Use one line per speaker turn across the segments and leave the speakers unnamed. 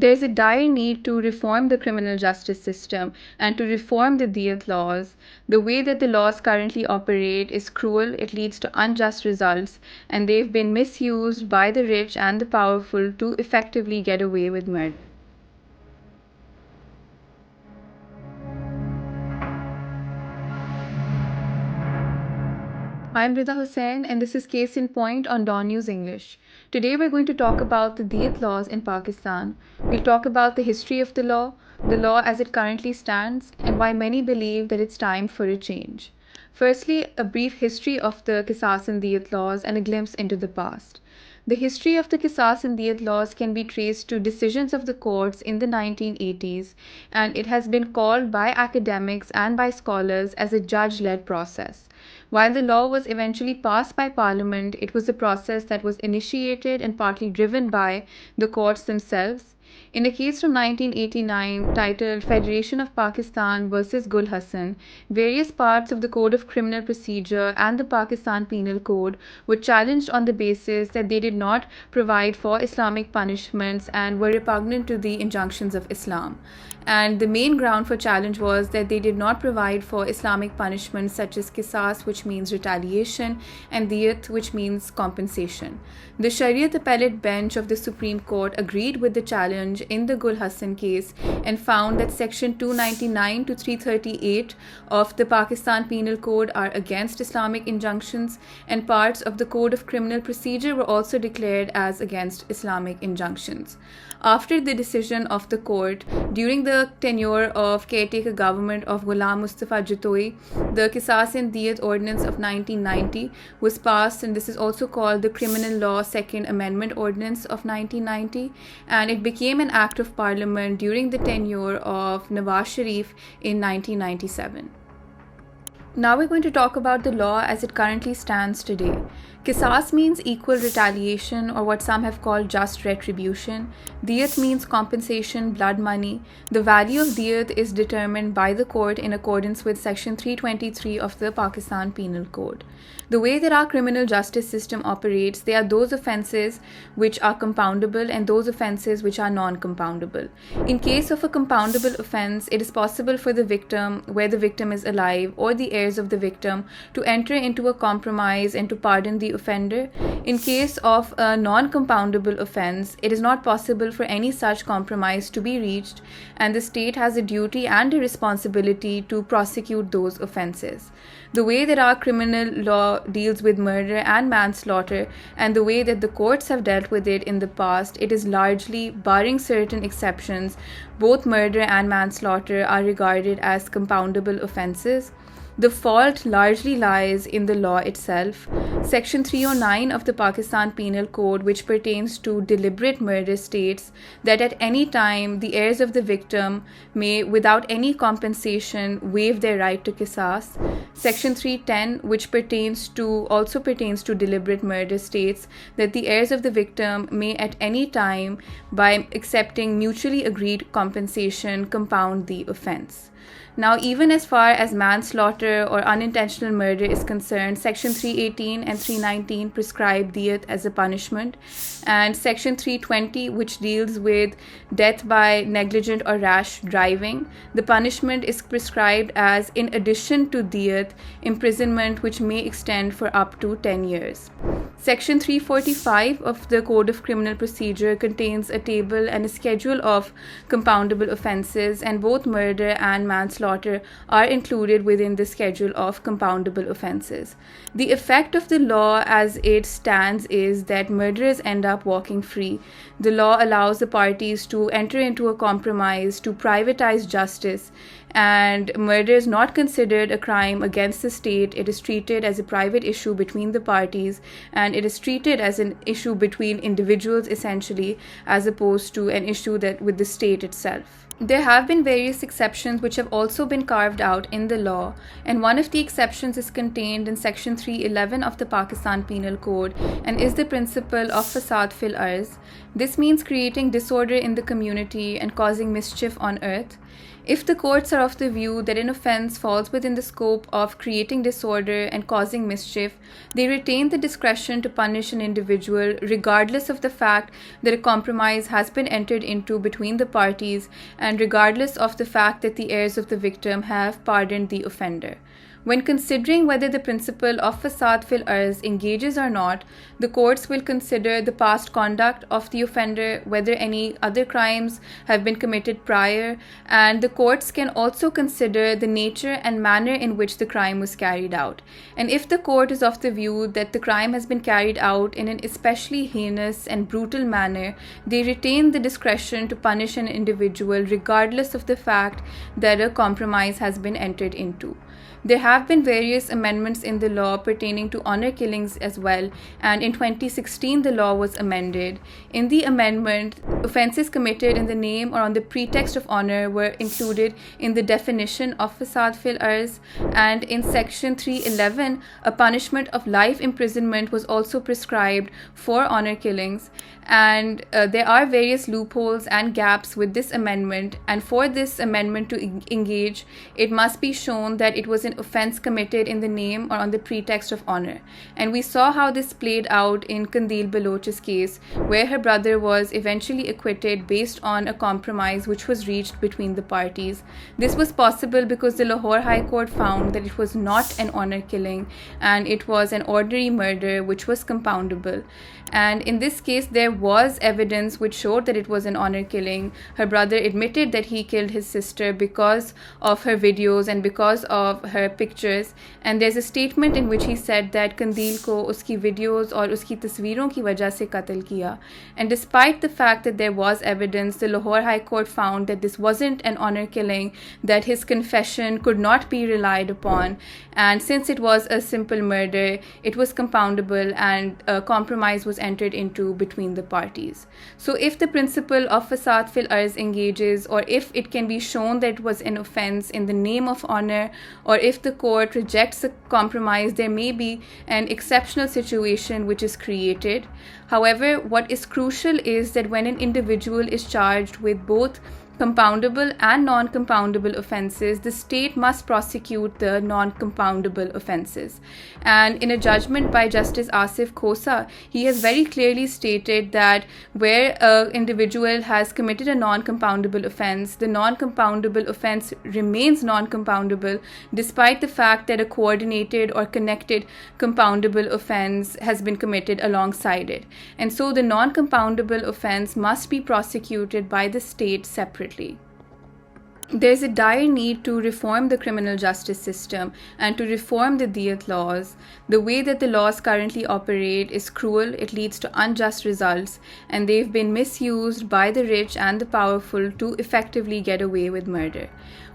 There's a dire need to reform the criminal justice system and to reform the Diyat laws. The way that the laws currently operate is cruel, it leads to unjust results, and they've been misused by the rich and the powerful to effectively get away with murder. I'm Rida Hosain, and this is Case in Point on DawnNews English. Today, we're going to talk about the Diyat laws in Pakistan. We'll talk about the history of the law as it currently stands, and why many believe that it's time for a change. Firstly, a brief history of the Qisas and Diyat laws and a glimpse into the past. The history of the Qisas and Diyat laws can be traced to decisions of the courts in the 1980s, and it has been called by academics and by scholars as a judge-led process. While the law was eventually passed by Parliament, it was a process that was initiated and partly driven by the courts themselves. In a case from 1989 titled Federation of Pakistan versus Gul Hassan, various parts of the Code of Criminal Procedure and the Pakistan Penal Code were challenged on the basis that they did not provide for Islamic punishments and were repugnant to the injunctions of Islam. And the main ground for challenge was that they did not provide for Islamic punishments such as qisas, which means retaliation, and diyat, which means compensation. The Shariat Appellate Bench of the Supreme Court agreed with the challenge in the Gul Hassan case and found that Section 299 to 338 of the Pakistan Penal Code are against Islamic injunctions, and parts of the Code of Criminal Procedure were also declared as against Islamic injunctions. After the decision of the court, during the tenure of caretaker government of Ghulam Mustafa Jatoi, the Qisas and Diyat Ordinance of 1990 was passed, and this is also called the Criminal Law Second Amendment Ordinance of 1990, and it became an act of parliament during the tenure of Nawaz Sharif in 1997. Now we're going to talk about the law as it currently stands today. Qisas means equal retaliation, or what some have called just retribution. Diyat means compensation, blood money. The value of diyat is determined by the court in accordance with Section 323 of the Pakistan Penal Code. The way that our criminal justice system operates, there are those offences which are compoundable and those offences which are non-compoundable. In case of a compoundable offence, it is possible for the victim, where the victim is alive, or the heirs of the victim, to enter into a compromise and to pardon the offender. In case of a non-compoundable offence, it is not possible for any such compromise to be reached, and the state has a duty and a responsibility to prosecute those offences. The way that our criminal law deals with murder and manslaughter, and the way that the courts have dealt with it in the past, it is largely, barring certain exceptions, both murder and manslaughter are regarded as compoundable offences. The fault largely lies in the law itself. Section 309 of the Pakistan Penal Code, which pertains to deliberate murder, states that at any time the heirs of the victim may, without any compensation, waive their right to qisas. Section 310, which also pertains to deliberate murder, states that the heirs of the victim may at any time, by accepting mutually agreed compensation, compound the offence. Now, even as far as manslaughter or unintentional murder is concerned, Section 318 and 319 prescribe diyat as a punishment, and Section 320, which deals with death by negligent or rash driving, the punishment is prescribed as, in addition to diyat, imprisonment which may extend for up to 10 years. Section 345 of the Code of Criminal Procedure contains a table and a schedule of compoundable offences, and both murder and manslaughter are included within the schedule of compoundable offences. The effect of the law as it stands is that murderers end up walking free. The law allows the parties to enter into a compromise to privatize justice, and murder is not considered a crime against the state. It is treated as a private issue between the parties, and it is treated as an issue between individuals essentially, as opposed to an issue that with the state itself. There have been various exceptions which have also been carved out in the law, and one of the exceptions is contained in Section 311 of the Pakistan Penal Code and is the principle of fasad fil arz. This means creating disorder in the community and causing mischief on earth. If the courts are of the view that an offence falls within the scope of creating disorder and causing mischief, they retain the discretion to punish an individual regardless of the fact that a compromise has been entered into between the parties and regardless of the fact that the heirs of the victim have pardoned the offender. When considering whether the principle of fasad fil arz engages or not, the courts will consider the past conduct of the offender, whether any other crimes have been committed prior, and the courts can also consider the nature and manner in which the crime was carried out. And if the court is of the view that the crime has been carried out in an especially heinous and brutal manner, they retain the discretion to punish an individual regardless of the fact that a compromise has been entered into. There have been various amendments in the law pertaining to honor killings as well, and in 2016 the law was amended. In the amendment, offences committed in the name or on the pretext of honor were included in the definition of fasad fil arz, and in Section 311, a punishment of life imprisonment was also prescribed for honor killings. And there are various loopholes and gaps with this amendment, and for this amendment to engage, it must be shown that it was an offense committed in the name or on the pretext of honor. And we saw how this played out in Kandil Baloch's case, where her brother was eventually acquitted based on a compromise which was reached between the parties. This was possible because the Lahore High Court found that it was not an honor killing and it was an ordinary murder which was compoundable. And in this case, there was evidence which showed that it was an honor killing. Her brother admitted that he killed his sister because of her videos and because of her pictures. And there's a statement in which he said that Kandil ko uski videos aur uski tasveeron ki wajah se qatl kiya. And despite the fact that there was evidence, the Lahore High Court found that this wasn't an honor killing, that his confession could not be relied upon. And since it was a simple murder, it was compoundable and a compromise was entered into between the parties. So if the principle of fasad fil arz engages, or if it can be shown that it was an offense in the name of honor, or if the court rejects a compromise, there may be an exceptional situation which is created. However, what is crucial is that when an individual is charged with both compoundable and non-compoundable offences, the state must prosecute the non-compoundable offences. And in a judgment by Justice Asif Khosa, he has very clearly stated that where an individual has committed a non-compoundable offence, the non-compoundable offence remains non-compoundable despite the fact that a coordinated or connected compoundable offence has been committed alongside it. And so the non-compoundable offence must be prosecuted by the state separately. There's a dire need to reform the criminal justice system and to reform the Diyat laws. The way that the laws currently operate is cruel, it leads to unjust results, and they've been misused by the rich and the powerful to effectively get away with murder.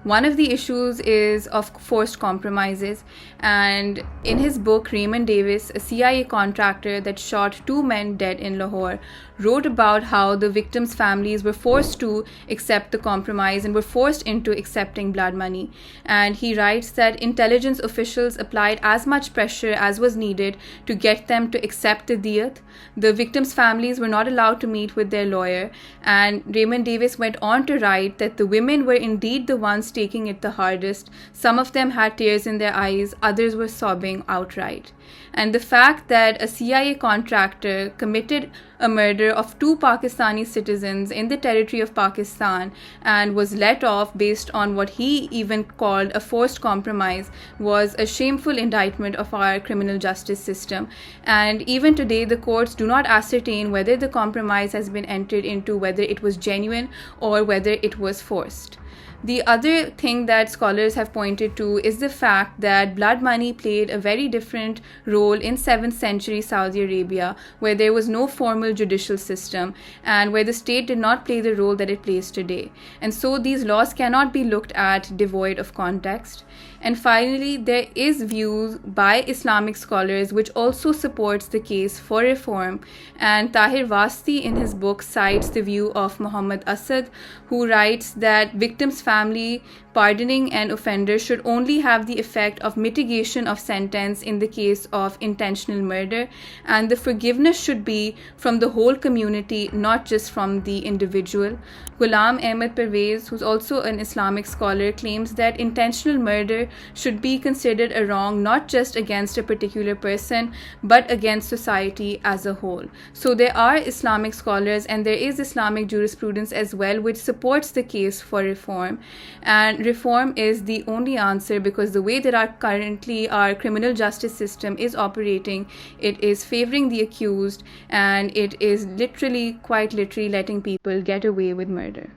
One of the issues is of forced compromises, and in his book, Raymond Davis, a CIA contractor that shot 2 men dead in Lahore, wrote about how the victims' families were forced to accept the compromise and were forced into accepting blood money. And he writes that intelligence officials applied as much pressure as was needed to get them to accept the diyat. The victims' families were not allowed to meet with their lawyer, and Raymond Davis went on to write that the women were indeed the ones taking it the hardest. Some of them had tears in their eyes, others were sobbing outright. And the fact that a CIA contractor committed a murder of 2 Pakistani citizens in the territory of Pakistan and was let off based on what he even called a forced compromise was a shameful indictment of our criminal justice system. And even today, the courts do not ascertain whether the compromise has been entered into, whether it was genuine or whether it was forced. The other thing that scholars have pointed to is the fact that blood money played a very different role in 7th century Saudi Arabia, where there was no formal judicial system and where the state did not play the role that it plays today. And so these laws cannot be looked at devoid of context. And finally, there is views by Islamic scholars which also supports the case for reform. And Tahir Wasti in his book cites the view of Muhammad Asad, who writes that victim's family pardoning an offender should only have the effect of mitigation of sentence in the case of intentional murder, and the forgiveness should be from the whole community, not just from the individual. Ghulam Ahmed Pervez, who's also an Islamic scholar, claims that intentional murder should be considered a wrong not just against a particular person, but against society as a whole. So there are Islamic scholars and there is Islamic jurisprudence as well which supports the case for reform. And reform is the only answer, because the way that our criminal justice system is operating, it is favoring the accused, and it is quite literally letting people get away with murder.